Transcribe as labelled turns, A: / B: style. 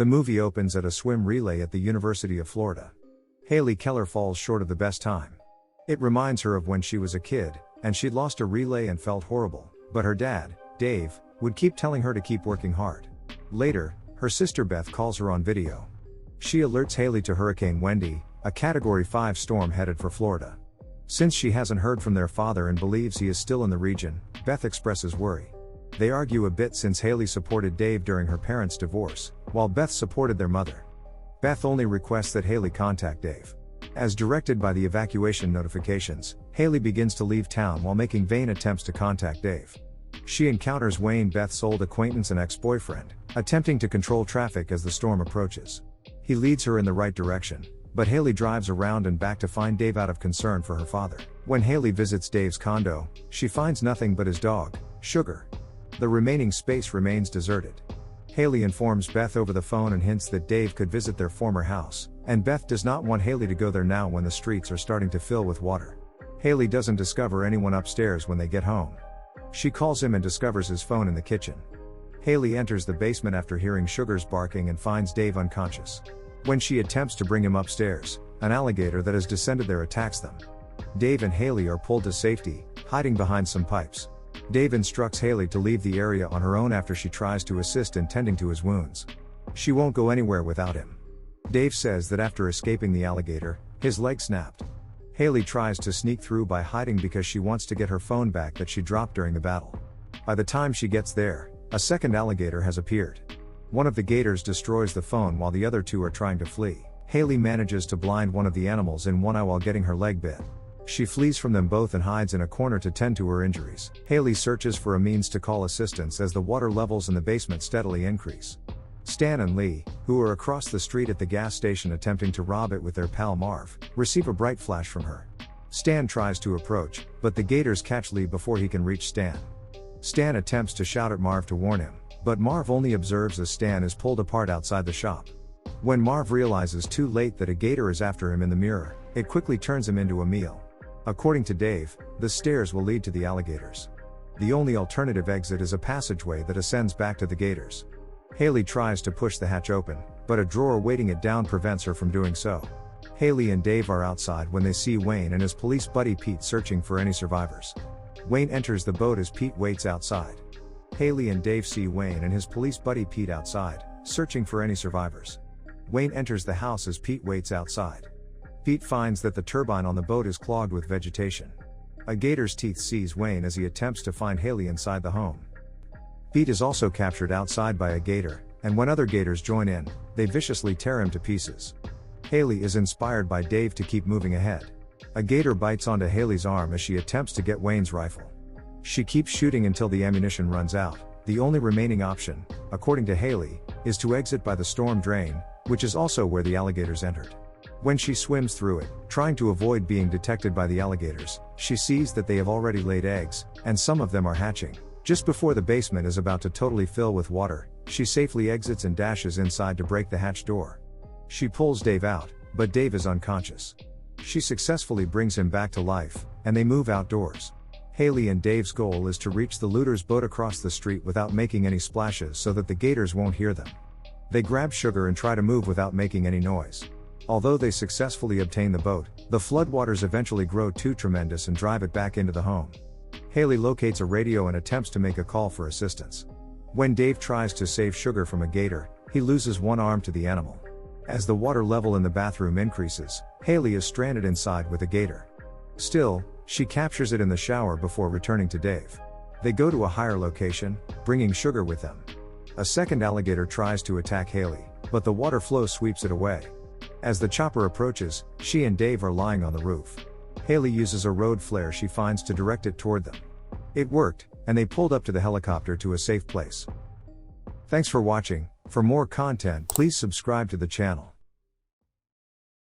A: The movie opens at a swim relay at the University of Florida. Haley Keller falls short of the best time. It reminds her of when she was a kid, and she'd lost a relay and felt horrible, but her dad, Dave, would keep telling her to keep working hard. Later, her sister Beth calls her on video. She alerts Haley to Hurricane Wendy, a Category 5 storm headed for Florida. Since she hasn't heard from their father and believes he is still in the region, Beth expresses worry. They argue a bit since Haley supported Dave during her parents' divorce, while Beth supported their mother. Beth only requests that Haley contact Dave. As directed by the evacuation notifications, Haley begins to leave town while making vain attempts to contact Dave. She encounters Wayne, Beth's old acquaintance and ex-boyfriend, attempting to control traffic as the storm approaches. He leads her in the right direction, but Haley drives around and back to find Dave out of concern for her father. When Haley visits Dave's condo, she finds nothing but his dog, Sugar. The remaining space remains deserted. Haley informs Beth over the phone and hints that Dave could visit their former house, and Beth does not want Haley to go there now when the streets are starting to fill with water. Haley doesn't discover anyone upstairs when they get home. She calls him and discovers his phone in the kitchen. Haley enters the basement after hearing Sugar's barking and finds Dave unconscious. When she attempts to bring him upstairs, an alligator that has descended there attacks them. Dave and Haley are pulled to safety, hiding behind some pipes. Dave instructs Haley to leave the area on her own after she tries to assist in tending to his wounds. She won't go anywhere without him. Dave says that after escaping the alligator, his leg snapped. Haley tries to sneak through by hiding because she wants to get her phone back that she dropped during the battle. By the time she gets there, a second alligator has appeared. One of the gators destroys the phone while the other two are trying to flee. Haley manages to blind one of the animals in one eye while getting her leg bit. She flees from them both and hides in a corner to tend to her injuries. Haley searches for a means to call assistance as the water levels in the basement steadily increase. Stan and Lee, who are across the street at the gas station attempting to rob it with their pal Marv, receive a bright flash from her. Stan tries to approach, but the gators catch Lee before he can reach Stan. Stan attempts to shout at Marv to warn him, but Marv only observes as Stan is pulled apart outside the shop. When Marv realizes too late that a gator is after him in the mirror, it quickly turns him into a meal. According to Dave, the stairs will lead to the alligators. The only alternative exit is a passageway that ascends back to the gators. Haley tries to push the hatch open, but a drawer weighting it down prevents her from doing so. Haley and Dave are outside when they see Wayne and his police buddy Pete searching for any survivors. Wayne enters the boat as Pete waits outside. Haley and Dave see Wayne and his police buddy Pete outside, searching for any survivors. Wayne enters the house as Pete waits outside. Pete finds that the turbine on the boat is clogged with vegetation. A gator's teeth seize Wayne as he attempts to find Haley inside the home. Pete is also captured outside by a gator, and when other gators join in, they viciously tear him to pieces. Haley is inspired by Dave to keep moving ahead. A gator bites onto Haley's arm as she attempts to get Wayne's rifle. She keeps shooting until the ammunition runs out. The only remaining option, according to Haley, is to exit by the storm drain, which is also where the alligators entered. When she swims through it, trying to avoid being detected by the alligators, she sees that they have already laid eggs, and some of them are hatching. Just before the basement is about to totally fill with water, she safely exits and dashes inside to break the hatch door. She pulls Dave out, but Dave is unconscious. She successfully brings him back to life, and they move outdoors. Haley and Dave's goal is to reach the looters' boat across the street without making any splashes so that the gators won't hear them. They grab Sugar and try to move without making any noise. Although they successfully obtain the boat, the floodwaters eventually grow too tremendous and drive it back into the home. Haley locates a radio and attempts to make a call for assistance. When Dave tries to save Sugar from a gator, he loses one arm to the animal. As the water level in the bathroom increases, Haley is stranded inside with a gator. Still, she captures it in the shower before returning to Dave. They go to a higher location, bringing Sugar with them. A second alligator tries to attack Haley, but the water flow sweeps it away. As the chopper approaches, she and Dave are lying on the roof. Haley uses a road flare she finds to direct it toward them. It worked, and they pulled up to the helicopter to a safe place. Thanks for watching. For more content, please subscribe to the channel.